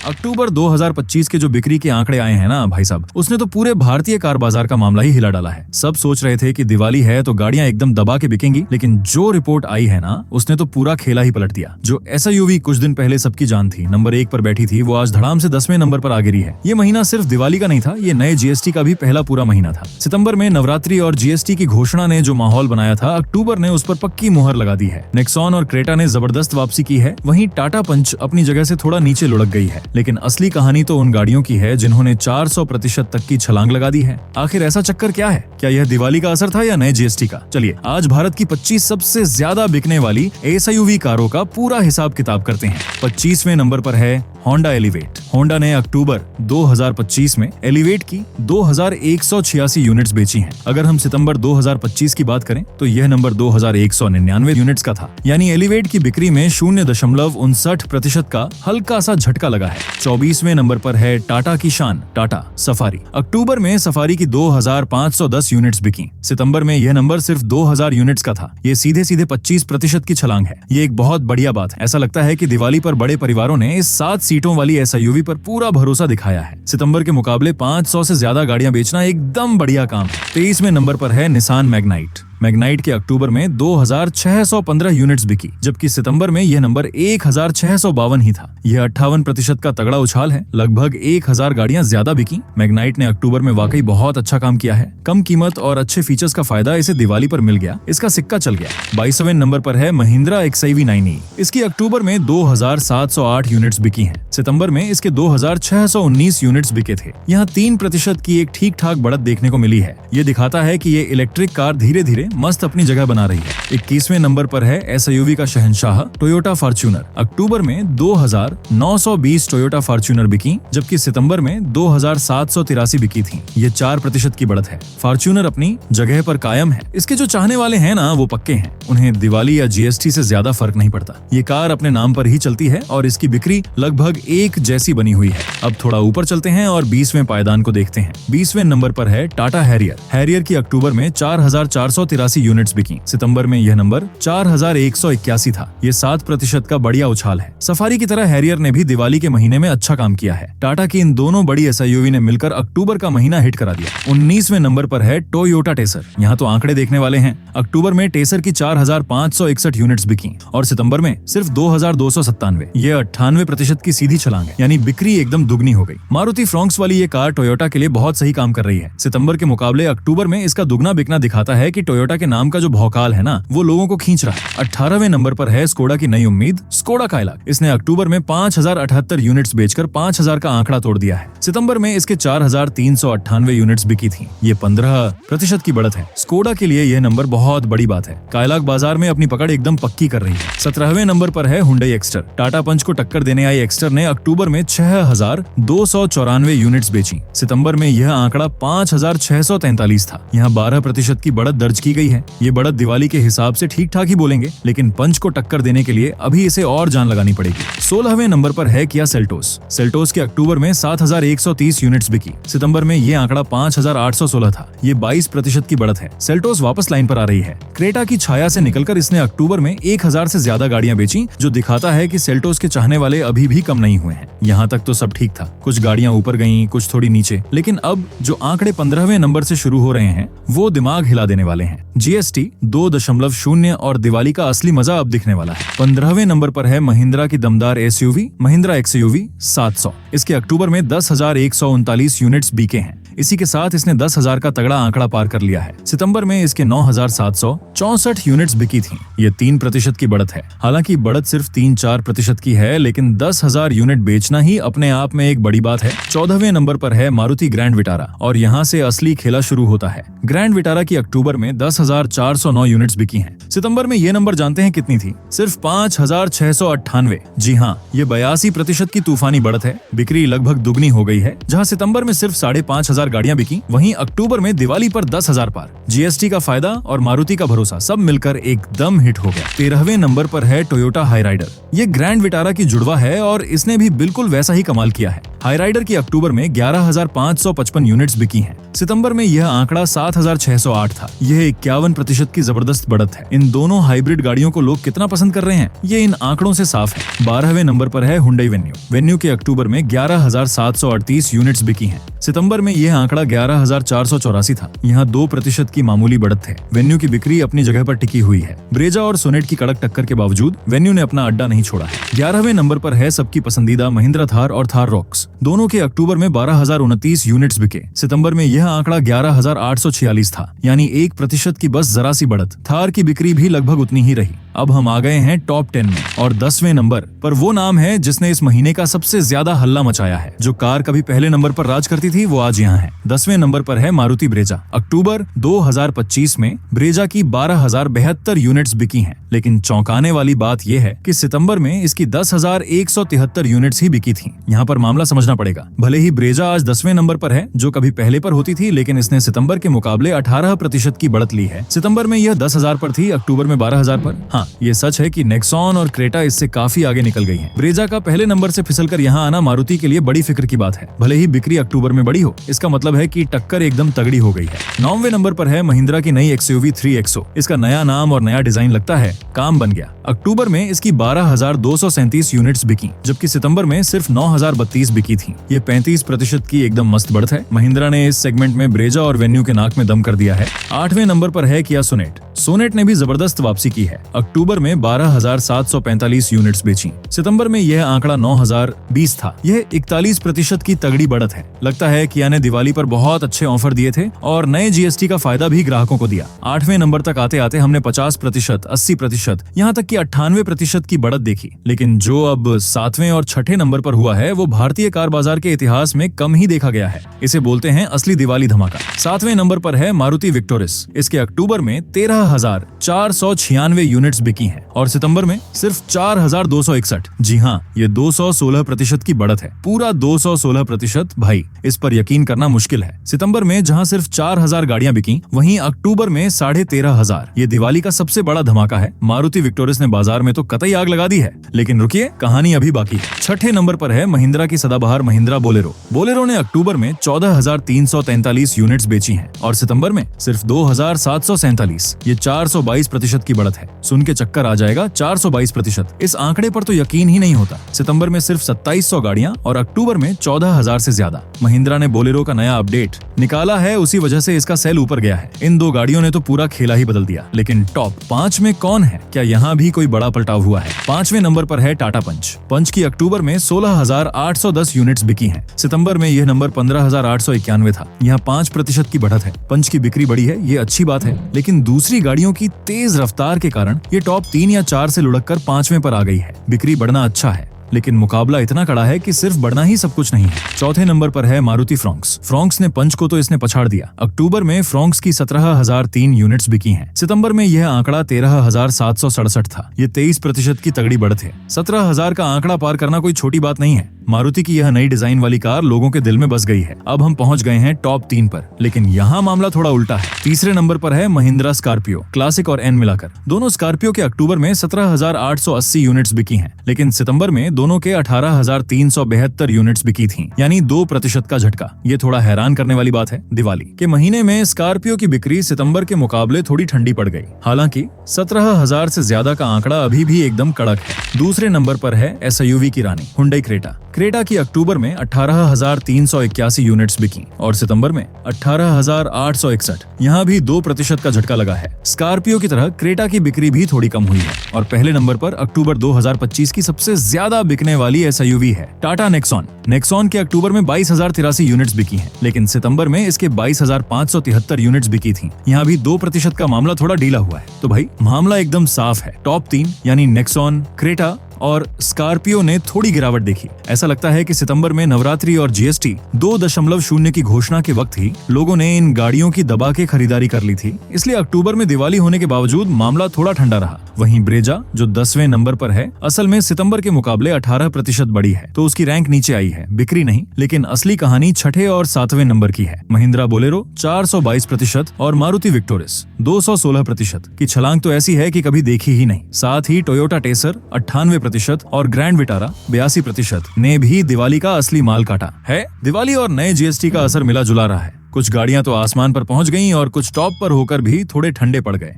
अक्टूबर 2025 के जो बिक्री के आंकड़े आए हैं ना भाई साहब, उसने तो पूरे भारतीय कार बाजार का मामला ही हिला डाला है। सब सोच रहे थे कि दिवाली है तो गाड़ियां एकदम दबा के बिकेंगी, लेकिन जो रिपोर्ट आई है ना उसने तो पूरा खेला ही पलट दिया। जो SUV कुछ दिन पहले सबकी जान थी, नंबर 1 पर बैठी थी, वो आज धड़ाम से 10वें नंबर पर आ गिरी है। ये महीना सिर्फ दिवाली का नहीं था, ये नए GST का भी पहला पूरा महीना था। सितंबर में नवरात्रि और GST की घोषणा ने जो माहौल बनाया था, अक्टूबर ने उस पर पक्की मुहर लगा दी है। नेक्सॉन और क्रेटा ने जबरदस्त वापसी की है, वहीं टाटा पंच अपनी जगह से थोड़ा नीचे लुढ़क गई है। लेकिन असली कहानी तो उन गाड़ियों की है जिन्होंने 400% तक की छलांग लगा दी है। आखिर ऐसा चक्कर क्या है? क्या यह दिवाली का असर था या नए GST का? चलिए आज भारत की 25 सबसे ज्यादा बिकने वाली SUV कारों का पूरा हिसाब किताब करते हैं। 25वें नंबर पर है होंडा एलिवेट। होंडा ने अक्टूबर 2025 में एलिवेट की 2186 यूनिट्स बेची हैं। अगर हम सितंबर 2025 की बात करें तो यह नंबर 2199 यूनिट्स का था। यानी एलिवेट की बिक्री में 0.59% का हल्का सा झटका लगा है। 24वें नंबर पर है टाटा की शान, टाटा सफारी। अक्टूबर में सफारी की 2510 यूनिट्स बिकी। सितंबर में यह नंबर सिर्फ 2000 यूनिट्स का था। ये सीधे 25% की छलांग है। ये एक बहुत बढ़िया बात है। ऐसा लगता है कि दिवाली पर बड़े परिवारों ने इस 7 सीटों वाली SUV पर पूरा भरोसा दिखाया है। सितंबर के मुकाबले 500 से ज्यादा गाड़ियां बेचना एकदम बढ़िया काम है। 23वें नंबर पर है निसान मैग्नाइट। मैग्नाइट के अक्टूबर में 2615 यूनिट्स बिकी, जबकि सितंबर में यह नंबर 1652 ही था। यह 58% का तगड़ा उछाल है। लगभग 1000 गाड़ियां ज्यादा बिकी। मैग्नाइट ने अक्टूबर में वाकई बहुत अच्छा काम किया है। कम कीमत और अच्छे फीचर्स का फायदा इसे दिवाली पर मिल गया। इसका सिक्का चल गया। 22वें नंबर पर है महिंद्रा XIV 9e। इसकी अक्टूबर में 2708 यूनिट्स बिकी हैं। सितंबर में इसके 2619 यूनिट्स बिके थे। यहाँ 3% की एक ठीक ठाक बढ़त देखने को मिली है। ये दिखाता है कि ये इलेक्ट्रिक कार धीरे धीरे मस्त अपनी जगह बना रही है। 21वें नंबर पर है SUV का शहंशाह टोयोटा फॉर्च्यूनर। अक्टूबर में 2920 टोयोटा फॉर्च्यूनर बिकी, जबकि सितंबर में 2783 बिकी थी। ये 4% की बढ़त है। फॉर्च्यूनर अपनी जगह पर कायम है। इसके जो चाहने वाले हैं ना वो पक्के हैं। उन्हें दिवाली या GST से ज्यादा फर्क नहीं पड़ता। ये कार अपने नाम पर ही चलती है और इसकी बिक्री लगभग एक जैसी बनी हुई है। अब थोड़ा ऊपर चलते हैं और 20वें पायदान को देखते हैं। 20वें नंबर पर है टाटा हैरियर। हैरियर की अक्टूबर में 4483 यूनिट्स बिकी। सितंबर में यह नंबर 4181 था। ये 7% का बढ़िया उछाल है। सफारी की तरह हैरियर ने भी दिवाली के महीने में अच्छा काम किया है। टाटा की इन दोनों बड़ी SUV ने मिलकर अक्टूबर का महीना हिट करा दिया। 19वें नंबर पर है टोयोटा टेसर। यहाँ तो आंकड़े देखने वाले हैं। अक्टूबर में टेसर की 4561 यूनिट्स बिकी और सितंबर में सिर्फ 2297। ये 98% की सीधी छलांग है। यानी बिक्री एकदम दुगनी हो गई। मारुति फ्रोंक्स वाली ये कार टोयोटा के लिए बहुत सही काम कर रही है। सितंबर के मुकाबले अक्टूबर में इसका दुगना बिकना दिखाता है कि टोयोटा के नाम का जो भौकाल है ना वो लोगों को खींच रहा है। 18वें नंबर पर है स्कोडा की नई उम्मीद, स्कोडा कायलाक। इसने अक्टूबर में 5078 यूनिट्स बेचकर 5000 का आंकड़ा तोड़ दिया है। सितंबर में इसके 4398 यूनिट्स बिकी थी। ये 15% की बढ़त है। स्कोडा के लिए यह नंबर बहुत बड़ी बात है। कायलाक बाजार में अपनी पकड़ एकदम पक्की कर रही है। 17वें नंबर पर है हुंडई एक्स्टर। टाटा पंच को टक्कर देने आई एक्स्टर ने अक्टूबर में 6294 यूनिट्स बेची। सितंबर में यह आंकड़ा 5643 था। यहाँ 12% की बढ़त दर्ज की गई है। ये बढ़त दिवाली के हिसाब से ठीक ठाक ही बोलेंगे, लेकिन पंच को टक्कर देने के लिए अभी इसे और जान लगानी पड़ेगी। 16वें नंबर पर है किया सेल्टोस। सेल्टोस के अक्टूबर में 7130 यूनिट्स बिकी। सितंबर में ये आंकड़ा 5816 था। ये 22% की बढ़त है। सेल्टोस वापस लाइन पर आ रही है। क्रेटा की छाया से निकलकर इसने अक्टूबर में 1000 से ज्यादा गाड़ियां बेची, जो दिखाता है कि सेल्टोस के चाहने वाले अभी भी कम नहीं हुए हैं। यहाँ तक तो सब ठीक था। कुछ गाड़ियां ऊपर गईं, कुछ थोड़ी नीचे, लेकिन अब जो आंकड़े 15वें नंबर से शुरू हो रहे हैं वो दिमाग हिला देने वाले हैं। GST 2.0 और दिवाली का असली मजा अब दिखने वाला है। 15वें नंबर पर है महिंद्रा की दमदार SUV महिंद्रा XUV 700। इसके अक्टूबर में 10,139 यूनिट्स बिके हैं। इसी के साथ इसने 10,000 का तगड़ा आंकड़ा पार कर लिया है। सितंबर में इसके 9,764 यूनिट्स बिकी थी। ये 3% की बढ़त है। हालांकि बढ़त सिर्फ 3-4% की है, लेकिन 10,000 यूनिट बेचना ही अपने आप में एक बड़ी बात है। 14वें नंबर पर है मारुति ग्रैंड विटारा और यहाँ से असली खेला शुरू होता है। ग्रैंड विटारा की अक्टूबर में 10,409 यूनिट्स बिकी हैं। सितंबर में ये नंबर जानते हैं कितनी थी? सिर्फ 5,698। जी हाँ, ये 82% की तूफानी बढ़त है। बिक्री लगभग दुगनी हो गई है। जहाँ सितंबर में सिर्फ 5,500 10,000 गाड़ियां बिकी, वहीं अक्टूबर में दिवाली पर 10,000 पार। जीएसटी का फायदा और मारुति का भरोसा सब मिलकर एकदम हिट हो गया। 13वें नंबर पर है टोयोटा हाईराइडर। ये ग्रैंड विटारा की जुड़वा है और इसने भी बिल्कुल वैसा ही कमाल किया है। हाईराइडर की अक्टूबर में 11,555 यूनिट्स बिकी हैं। सितंबर में यह आंकड़ा 7,608 था। यह 51% की जबरदस्त बढ़त है। इन दोनों हाइब्रिड गाड़ियों को लोग कितना पसंद कर रहे हैं, ये इन आंकड़ों से साफ है। 12वें नंबर पर है हुंडई वेन्यू। वेन्यू के अक्टूबर में 11,738 यूनिट्स बिकी हैं। सितंबर में यह आंकड़ा 11,484 था। यहाँ 2% की मामूली बढ़त है। वेन्यू की बिक्री अपनी जगह पर टिकी हुई है। ब्रेजा और सोनेट की कड़क टक्कर के बावजूद वेन्यू ने अपना अड्डा नहीं छोड़ा है। 11वें नंबर पर है सबकी पसंदीदा महिंद्रा थार और थार रॉक्स। दोनों के अक्टूबर में 12,029 यूनिट्स बिके। सितंबर में यह आंकड़ा 11,846 था, यानी 1% की बस जरा सी बढ़त। थार की बिक्री भी लगभग उतनी ही रही। अब हम आ गए हैं टॉप 10 में और 10वें नंबर पर वो नाम है जिसने इस महीने का सबसे ज्यादा हल्ला मचाया है। जो कार कभी पहले नंबर पर राज करती थी वो आज यहाँ है। 10वें नंबर पर है मारुति ब्रेजा। अक्टूबर 2025 में ब्रेजा की 12,072 यूनिट्स बिकी हैं, लेकिन चौंकाने वाली बात यह है कि सितंबर में इसकी 10,173 यूनिट्स ही बिकी थी। यहाँ पर मामला समझना पड़ेगा। भले ही ब्रेजा आज 10वें नंबर पर है, जो कभी पहले पर होती थी, लेकिन इसने सितंबर के मुकाबले 18% की बढ़त ली है। सितंबर में यह 10,000 पर थी, अक्टूबर में 12,000 पर। हाँ, ये सच है कि नेक्सॉन और क्रेटा इससे काफी आगे निकल गई हैं। ब्रेजा का पहले नंबर से फिसलकर यहाँ आना मारुति के लिए बड़ी फिक्र की बात है। भले ही बिक्री अक्टूबर में बढ़ी हो, इसका मतलब है कि टक्कर एकदम तगड़ी हो गई है। 9वें नंबर पर है महिंद्रा की नई XUV 3XO। इसका नया नाम और नया डिजाइन लगता है काम बन गया। अक्टूबर में इसकी 12,237 यूनिट्स बिकी, जबकि सितंबर में सिर्फ 9,032 बिकी थी। ये 35% की एकदम मस्त बढ़त है। महिंद्रा ने इस सेगमेंट में ब्रेजा और वेन्यू के नाक में दम कर दिया है। 8वें नंबर पर है किया सोनेट। सोनेट ने भी जबरदस्त वापसी की है। अक्टूबर में 12,745 यूनिट्स बेची। सितंबर में यह आंकड़ा 9,020 था। यह 41% की तगड़ी बढ़त है। लगता है किया ने दिवाली पर बहुत अच्छे ऑफर दिए थे और नए जीएसटी का फायदा भी ग्राहकों को दिया। 8वें नंबर तक आते आते हमने 50%, 80%, यहाँ तक कि 98% की बढ़त देखी। लेकिन जो अब 7वें और 6ठे नंबर पर हुआ है वो भारतीय कार बाजार के इतिहास में कम ही देखा गया है। इसे बोलते हैं असली दिवाली धमाका। 7वें नंबर पर है मारुति विक्टोरिस। इसके अक्टूबर में 13,496 यूनिट्स बिकी हैं और सितंबर में सिर्फ 4,261। जी हाँ, ये 216% की बढ़त है। पूरा 216%। भाई, इस पर यकीन करना मुश्किल है। सितंबर में जहां सिर्फ 4,000 गाड़ियां बिकी, वहीं अक्टूबर में 13,500। ये दिवाली का सबसे बड़ा धमाका है। मारुति विक्टोरिस ने बाजार में तो कतई आग लगा दी है। लेकिन रुकिए, कहानी अभी बाकी है। 6ठे नंबर पर है महिंद्रा की सदाबहार महिंद्रा बोलेरो। बोलेरो ने अक्टूबर में 14,343 यूनिट्स बेची हैं और सितंबर में सिर्फ 2,747। ये 422% की बढ़त है। सुन के चक्कर आ जाएगा, 422%। इस आंकड़े पर तो यकीन ही नहीं होता। सितंबर में सिर्फ 2,700 गाड़ियां और अक्टूबर में 14,000 से ज्यादा। महिंद्रा ने बोलेरो का नया अपडेट निकाला है, उसी वजह से इसका सेल ऊपर गया है। इन दो गाड़ियों ने तो पूरा खेला ही बदल दिया। लेकिन टॉप 5 में कौन है? क्या यहाँ भी कोई बड़ा पलटाव हुआ है? 5वें नंबर पर है टाटा पंच। पंच की अक्टूबर में 16,810 यूनिट्स बिकी हैं। सितंबर में यह नंबर 15,891 था। यहाँ 5% की बढ़त है। पंच की बिक्री बढ़ी है, ये अच्छी बात है, लेकिन दूसरी गाड़ियों की तेज रफ्तार के कारण ये टॉप 3 या 4 से लुढ़ककर 5वें पर आ गई है। बिक्री बढ़ना अच्छा है, लेकिन मुकाबला इतना कड़ा है कि सिर्फ बढ़ना ही सब कुछ नहीं है। 4थे नंबर पर है मारुति फ्रोंक्स। फ्रोंक्स ने पंच को तो इसने पछाड़ दिया। अक्टूबर में फ्रोंक्स की 17,003 यूनिट्स बिकी हैं। सितंबर में यह आंकड़ा 13,767 था। ये 23% की तगड़ी बढ़त है। 17,000 का आंकड़ा पार करना कोई छोटी बात नहीं है। मारुति की यह नई डिजाइन वाली कार लोगों के दिल में बस गई है। अब हम पहुंच गए हैं टॉप 3 पर, लेकिन यहाँ मामला थोड़ा उल्टा है। 3रे नंबर पर है महिंद्रा स्कॉर्पियो, क्लासिक और एन मिलाकर। दोनों स्कॉर्पियो के अक्टूबर में 17,880 यूनिट्स बिकी हैं, लेकिन सितंबर में दोनों के 18,372 यूनिट्स बिकी थी, यानी 2% का झटका। ये थोड़ा हैरान करने वाली बात है। दिवाली के महीने में स्कॉर्पियो की बिक्री सितंबर के मुकाबले थोड़ी ठंडी पड़ गई। हालांकि 17,000 से ज्यादा का आंकड़ा अभी भी एकदम कड़क है। दूसरे नंबर पर है SUV की रानी हुंडई क्रेटा। क्रेटा की अक्टूबर में 18,381 यूनिट्स बिकी और सितंबर में 18,861। यहाँ भी 2% का झटका लगा है। स्कॉर्पियो की तरह क्रेटा की बिक्री भी थोड़ी कम हुई है और पहले नंबर पर अक्टूबर 2025 की सबसे ज्यादा बिकने वाली SUV है टाटा नेक्सॉन। नेक्सॉन के अक्टूबर में 22,083 यूनिट्स बिकी हैं, लेकिन सितंबर में इसके 22,573 यूनिट्स बिकी थी। यहाँ भी 2% का मामला थोड़ा ढीला हुआ है। तो भाई, मामला एकदम साफ है। टॉप 3 यानी नेक्सॉन, क्रेटा और स्कॉर्पियो ने थोड़ी गिरावट देखी। ऐसा लगता है कि सितंबर में नवरात्रि और जीएसटी 2.0 की घोषणा के वक्त ही लोगों ने इन गाड़ियों की दबा के खरीदारी कर ली थी, इसलिए अक्टूबर में दिवाली होने के बावजूद मामला थोड़ा ठंडा रहा। वहीं ब्रेजा जो 10वें नंबर पर है, असल में सितंबर के मुकाबले 18% बढ़ी है, तो उसकी रैंक नीचे आई है, बिक्री नहीं। लेकिन असली कहानी 6ठे और 7वें नंबर की है। महिंद्रा बोलेरो 422% और मारुति विक्टोरिस 216% की छलांग तो ऐसी है कि कभी देखी ही नहीं। साथ ही टोयोटा टेसर 98% और ग्रैंड विटारा 82% ने भी दिवाली का असली माल काटा है। दिवाली और नए जीएसटी का असर मिला जुला रहा है। कुछ गाड़ियां तो आसमान पर पहुंच गईं और कुछ टॉप पर होकर भी थोड़े ठंडे पड़ गए।